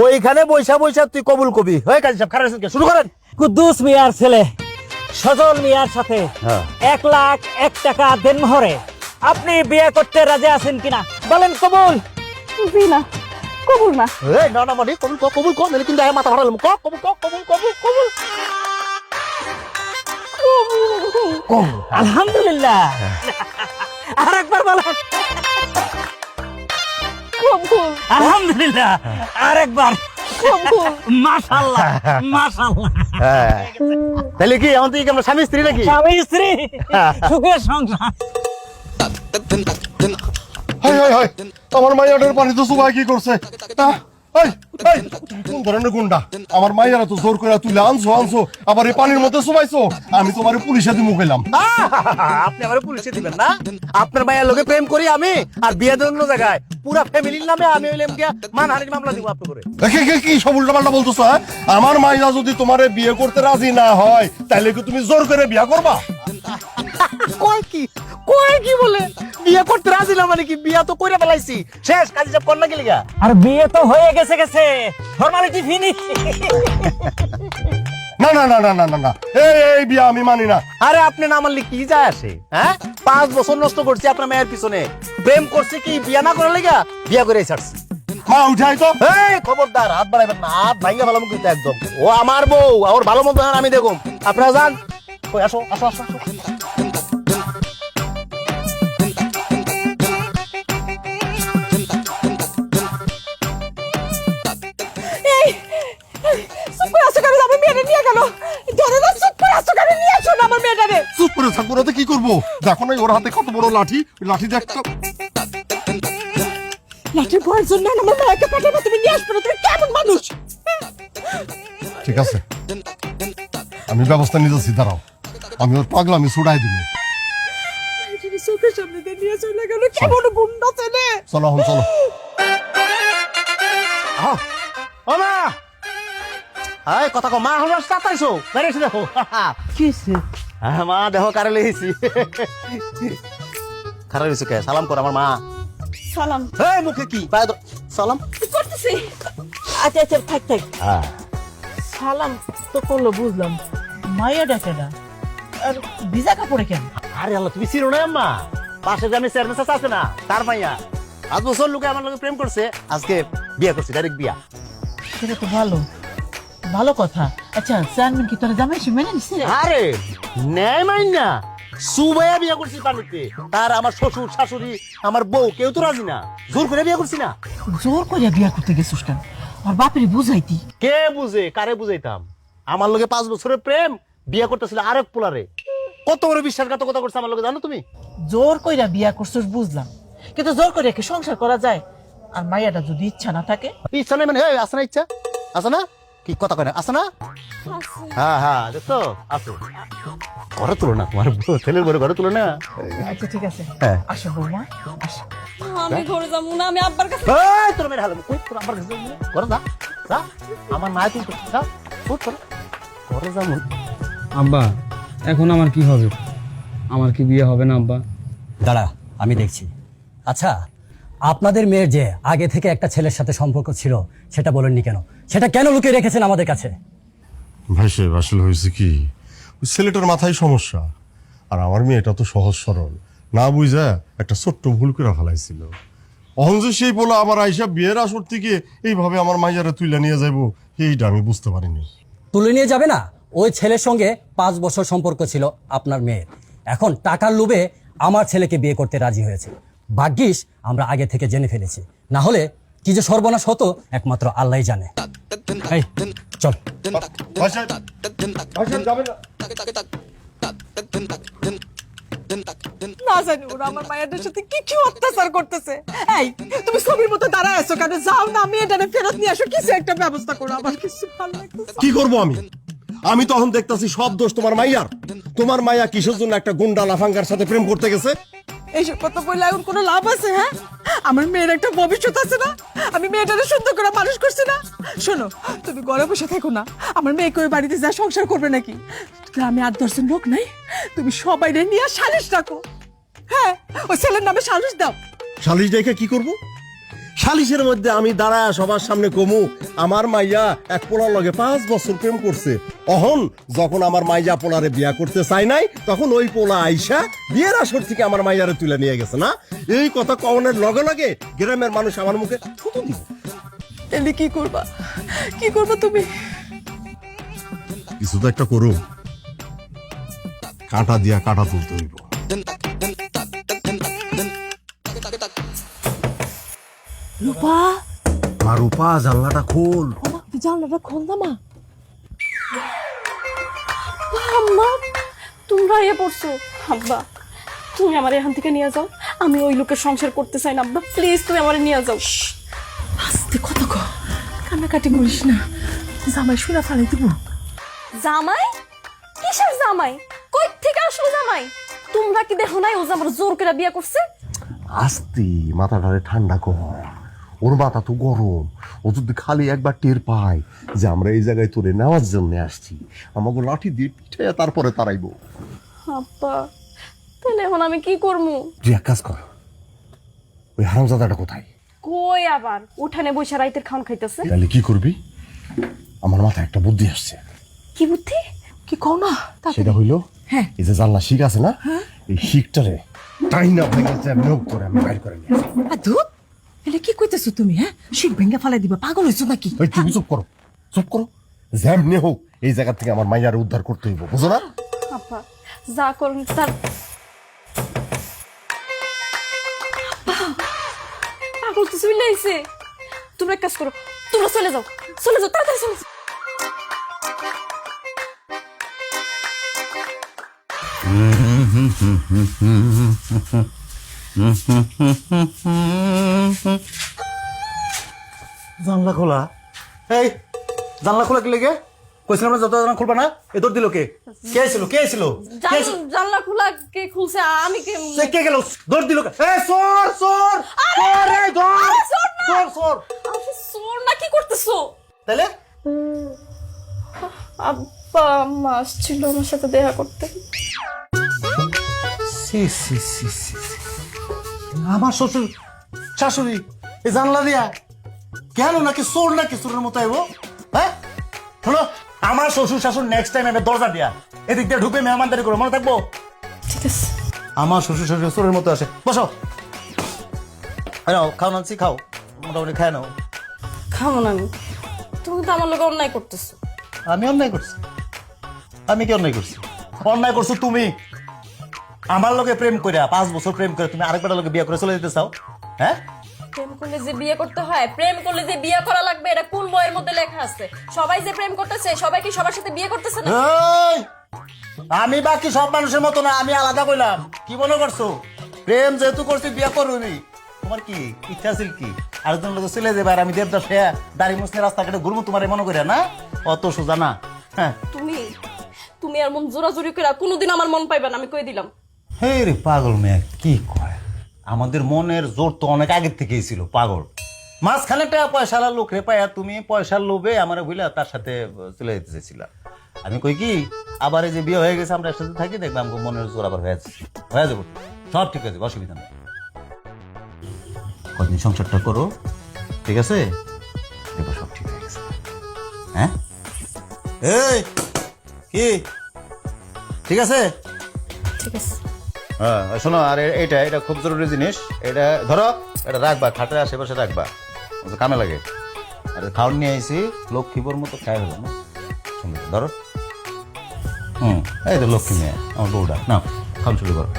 ওইখানে বৈশা বৈশা তুই কবুল কবি হয়ে কাজী সাহেব খারাপ শুরু করেন। কুদ্দুস মিয়ার ছেলে সজল মিয়ার সাথে হ্যাঁ। 1,01,000 টাকা দেনমোহরে আপনি বিয়ে করতে রাজি আছেন কিনা বলেন? কবুল? জি না, কবুল না। এই না না মানে কবুল কবুল কম এলে কিন্তু মাথা ভাড়ালাম কবুল কবুল কবুল কবুল কবুল। আলহামদুলিল্লাহ। আরেকবার বলেন। কবুল, আলহামদুলিল্লাহ। আরেকবার। কবুল। মাশাআল্লাহ মাশাআল্লাহ। হ্যাঁ তাহলে কি এখন তুই আমরা স্বামী স্ত্রী নাকি? স্বামী স্ত্রী সুখের সংসার। হাই হাই হাই আমার মাইয়াটার পানি তো সুবাই কি করছে? কোন ধরনের গুন্ডা? আমার মাইয়ারা তো জোর করে তুলে আনছো আবার এই পানির মধ্যে সুবাইছো। আমি তোমার পুলিশে দিয়ে মুখাইলাম। আপনি আমার পুলিশে দিবেন না? আপনার ভাইয়ের লোকে প্রেম করি আমি আর বিয়ে দেন অন্য জায়গায় পুরা ফ্যামিলির নামে আমি হইলাম কি মানহানির মামলা দিব আপনার করে। কি সব উল্টাপাল্টা বলতেছো? হ্যাঁ, আমার মাইয়া যদি তোমারে বিয়ে করতে রাজি না হয় তাহলে কি তুমি জোর করে বিয়ে করবা? কয় কি বলে বিয়ে করতে রাজি না মানে কি? বিয়ে তো কইরা ফেলাইছি শেষ কাজী সাহেব কন্যা গেলি গা। আর বিয়ে তো হয়ে গেছে ফর্মালিটি ফিনিশ। না না না না না না না এই বিয়ে আমি মানি না। আরে আপনি না মানলে কি যায় আসে? হ্যাঁ 5 বছর নষ্ট করছি আপনার মেয়ের পিছনে, প্রেম করছে কি বিয়ে না করার লাগা? বিয়ে করে ছাড়ছি। মা উঠাই তো। এই খবরদার হাত বাড়াইবেন না, হাত ভাঙা ফেলাম কিন্তু একদম। ও আমার বউ, ওর ভালো মন্দ আমি দেখুন। আপনারা যান, ওই আসো আসো আসো আসো। চুপ করে আছো কেন? আমার মেয়েটা নিয়ে গেল। ধরো না, চুপ করে আছো কেন? নিয়ে আসো না আমার মেয়েটারে। চুপ করে থাকবো না তো কি করবো? দেখো না ওর হাতে কত বড় লাঠি, ওই লাঠি দেখতো। লাঠির ভয়ের জন্য আমার মেয়েকে পাঠাবো, তুমি নিয়ে আসবে না? তুমি কেমন মানুষ? ঠিক আছে আমি ব্যবস্থা নিতেছি, দাঁড়াও। আমি ওর পাগলা আমি ছুড়াই দিব। চোখের সামনে দিয়ে নিয়ে চলে গেল। কেমন গুন্ডা ছেলে। চলো এখন চলো। ও মা, এই কথা কও। মা হলো তাতাইছো বেরেছি দেখো। কিসে? হ্যাঁ মা দেখো কারে লইছি। খারাপ হইছে কে? সালাম কর আমার মা। সালাম এই মুখে কি পায় ধর। সালাম করতেছি। আচ্ছা আচ্ছা, থাক থাক। হ্যাঁ সালাম তো করলো বুঝলাম, মাইয়া ডাকে না আর ভিজা কাপড়ে কেন? আরে আল্লাহ, তুমি চিনো না আম্মা? পাশে যে আমি চেয়ারম্যান চাচা আছে না, তার মাইয়া 5 বছর লোকে আমার লগে প্রেম করছে, আজকে বিয়ে করছে, ডাইরেক্ট বিয়া। সেটা তো ভালো কথা। আচ্ছা চেয়ারম্যান কি তোর জামাই সে মেনে নিছে? আরে নেয় মাইন না, সুবাইয়া বিয়ে করছি পানিতে। তার আমার শ্বশুর শাশুড়ি আমার বউ কেউ তো রাজি না, জোর করে বিয়ে করছি না। জোর করিয়া বিয়া করতে গেছিস কেন? আর বাপের বুঝাইতি। কে বুঝে? কারে বুঝাইতাম? আমার লগে 5 বছরের প্রেম, বিয়ে করতেছিল আরেক পোলারে। কত বড় বিশ্বাসঘাতকতা করছে আমার লগে জানো তুমি? জোর কইরা বিয়া করছিস বুঝলাম, কিন্তু জোর করিয়া কি সংসার করা যায়? আর মাইয়াটা যদি ইচ্ছা না থাকে? ইচ্ছা নাই মানে আছে না? ইচ্ছা আছে না? কি কথা কয় না? আছে না? হ্যাঁ হ্যাঁ দেখছো আছে। ঘরে তুলো না, তোমার ছেলের ঘরে তুলো না। আচ্ছা ঠিক আছে, হ্যাঁ। আসো বৌমা আসো। আমি ঘরে যাবো না, আমি আব্বার কাছে। এই তোর মেরে হালাম কই? তোর আমার কাছে যাবি না? ঘরে যা যা, আমার মায় তুই যা উঠ তোর ঘরে যা। আব্বা এখন আমার কি হবে? আমার কি বিয়ে হবে না আব্বা? দাঁড়া আমি দেখছি। আচ্ছা আপনাদের মেয়ের যে আগে থেকে একটা ছেলের সাথে সম্পর্ক ছিল সেটা বলেননি কেন? সেটা কেন লুকিয়ে রেখেছেন আমাদের কাছে? ভাই সাহেব আসলে হয়েছে কি, ওই ছেলেটার মাথায় সমস্যা। আর আমার মেয়েটা তো সহজ সরল, না বুঝা একটা ছোট্ট ভুল করে ফেলাইছিল। অহন যে সেই বলে আমার আইসা বিয়ের আসর থেকে এইভাবে আমার মাইয়ারা তুইলা নিয়ে যাবো, এইটা আমি বুঝতে পারিনি। তুলে নিয়ে যাবে না? ওই ছেলের সঙ্গে 5 বছর সম্পর্ক ছিল আপনার মেয়ের। এখন টাকার লোভে আমার ছেলেকে বিয়ে করতে রাজি হয়েছে। ভাগ্যিস আমরা আগে থেকে জেনে ফেলেছি, না হলে কি যে সর্বনাশ হতো একমাত্র আল্লাহই জানে। এই চল। ভাই সাহেব, ভাই সাহেব যাবেন না। না জানি ওরা আমার মায়ের সাথে কি কি অত্যাচার করতেছে। এই তুমি ছবির মতো দাঁড়ায় আছো কেন? যাও না, আমি এটা ফেরত নিয়ে আসো, কিছু একটা ব্যবস্থা করো। আমার কিছু ভালো লাগতেছে। কি করবো আমি তখন দেখতাছি সব দোষ তোমার মাইয়ার। তোমার মাইয়া কিসের জন্য একটা গুন্ডা লাফাঙ্গার সাথে প্রেম করতে গেছে? এইসব কথা বললে এখন কোনো লাভ আছে? হ্যাঁ, আমার মেয়ের একটা ভবিষ্যৎ আছে না? আমি মেয়েটাকে সুন্দর করে মানুষ করছি না? শোনো, তুমি ঘরে বসে থাকো না। আমার মেয়েকে ওই বাড়িতে যা সংসার করবে নাকি? গ্রামে 8-10 জন লোক নাই, তুমি সবাই নিয়ে সালিশ রাখো। হ্যাঁ, ওই ছেলের নামে সালিশ দাও। সালিশ দেখে কি করব? সালিশের মধ্যে আমি দাঁড়ায় সবার সামনে কমু আমার মাইয়া এক পোলার লগে 5 বছর প্রেম করছে। অহন যখন আমার মাইয়া পোলারে বিয়া করতে চাই নাই, তখন ওই পোলা আইসা বিয়ের আসর থেকে আমার মাইয়ারে তুলে নিয়ে গেছে না। এই কথা কওনের লগে লগে গ্রামের মানুষ আমার মুখে থুতু দিব। এলি কি করবা তুমি? কিছু তো একটা করু, কাঁটা দিয়া কাঁটা তুলতে হইব। রূপা, মা রূপা জানলাটা খোল। ওমা তুই জানলাটা খোল না মা। আম্মা তোমরা এ পড়ছো। আব্বা তুমি আমার এখান থেকে নিয়ে যাও, আমি ওই লোকের সংসার করতে চাই না আব্বা, প্লিজ তুমি আমার নিয়ে যাও। আস্তে কথা কো, কান্নাকাটি করিস না, জামাই শুনে ফালাই দিব। জামাই? কিসের জামাই? কই থেকে আসলো জামাই? তোমরা কি দেখো নাই ও যে আমার জোর করে বিয়ে করছে? আস্তে মাথাটারে ঠান্ডা কর, ওর মাথা তো গরম। ও যদি খালি একবার টের পায় যে আমরা এই জায়গায় তোরে নেওয়ার জন্য আসছি, আমাকে লাঠি দিয়ে পিঠে তারপরে তারাইবো। আব্বা তাহলে এখন আমি কি করবো? তুই এক কাজ কর, ওই হারামজাদাটা কোথায়? কই আবার উঠানে বসে রাইতের খাওন খাইতেছে। তাহলে কি করবি? আমার মাথায় একটা বুদ্ধি আসছে। কি বুদ্ধি? কি কও না? সেটা হইলো, হ্যাঁ। এই যে জানলা শিক আছে না, এই শিকটারে টাইনা ভেঙে নোক করে আমি বাইর করে নিয়ে আসি। ধুত, এলে কি কইতেছো তুমি? হ্যাঁ, শিখ ভেঙ্গা ফালাই দিবা, পাগল হইছো নাকি? ওই তুমি চুপ করো, চুপ করো। যেমনি হোক এই জায়গা থেকে আমার মাইয়ারে উদ্ধার করতে হইব, বুঝো না? আব্বা যা করুন তার। পাগল তো চলে আইছে। তোমরা এক কাজ করো, তোমরা চলে যাও তাড়াতাড়ি চলে যাও। জানলা খোলা। এই জানলা খোলা কি লেগে? কইছিলাম না যত জানলা খুলবা না। এ দৌড় দিল কে? কে ছিল? জানলা খোলা কে খুলছে? আমি কে? কে গেল? দৌড় দিল কে? এই চোর চোর চোর! এই ধর! চোর চোর! আমি চোর না, কি করতেছো? তাইলে আব্বা আম্মা আসছিল আমার সাথে দেখা করতে। সি সি সি সি সি। আমার শ্বশুর শাশুড়ি এই জানলা দিয়া কেন? নাকি চোর নাকি চোরের মতো আইব? হ্যাঁ শোনো, আমার শ্বশুর শাশুড় নেক্সট টাইম এবার দরজা দিয়া এদিক দিয়ে ঢুকে মেহমানদারি করো, মনে থাকবো? ঠিক আছে। আমার শ্বশুর শাশুড়ি চোরের মতো আসে। বসো, নাও খাও, নানছি খাও, মোটামুটি খায় নাও। খাবো না আমি। তুমি তো আমার লোক অন্যায় করতেছো। আমি অন্যায় করছি? আমি কি অন্যায় করছি? অন্যায় করছো তুমি। আমার লোকে প্রেম করে 5 বছর প্রেম করে তুমি আরেকবার লোকে বিয়ে করে চলে যেতে চাও? হ্যাঁ, প্রেম করলে যে বিয়ে করতে হয়, প্রেম করলে যে বিয়ে করা লাগবে, এটা কোন বইয়ের মধ্যে লেখা আছে? সবাই যে প্রেম করতেছে, সবাই কি সবার সাথে বিয়ে করতেছে না? এই, আমি বাকি সব মানুষের মতো না, আমি আলাদা কইলাম। কি মনে করছো? প্রেম যেহেতু করছি বিয়ে করবি। তোমার কি ইচ্ছা ছিল কি আরেকজন লোক চলে যাবে আর আমি দেবদাস হয়ে দাড়ি মুছনে রাস্তাঘাটে ঘুরবো তোমার মনে করে? না, অত সোজা না। হ্যাঁ, তুমি আর মন জোরাজুরি করে কোনোদিন আমার মন পাইবে না, আমি কই দিলাম। হে রে পাগল মেয়ে, কি কয়? আমাদের মনের জোর তো অনেক আগের থেকেই ছিল পাগল। মাঝখানে টাকা পয়সার লোক রে পায়া তুমি পয়সার লোভে আমার বুঝলা তার সাথে চলে যেতে চেয়েছিলা। আমি কই কি, আবার এই যে বিয়ে হয়ে গেছে, আমরা একসাথে থাকি, দেখবো আমাকে মনের জোর আবার হয়ে যাবো, সব ঠিক আছে, অসুবিধা নেই। কদিন সংসারটা করো, ঠিক আছে, দেখবো সব ঠিক হয়ে গেছে। হ্যাঁ, এই কি ঠিক আছে? ঠিক আছে। হ্যাঁ শোনো, আর এটা খুব জরুরি জিনিস, এটা ধরো, এটা রাখবা খাটের আশেপাশে রাখবা, কামে লাগে। আর খাওয়ান নিয়ে আইসি, লক্ষ্মীপুর মতো খাই হলো না, ধরো। এই তো লক্ষ্মী মেয়ে আমার বউটা, নাও খাওয়ান শুরু করো।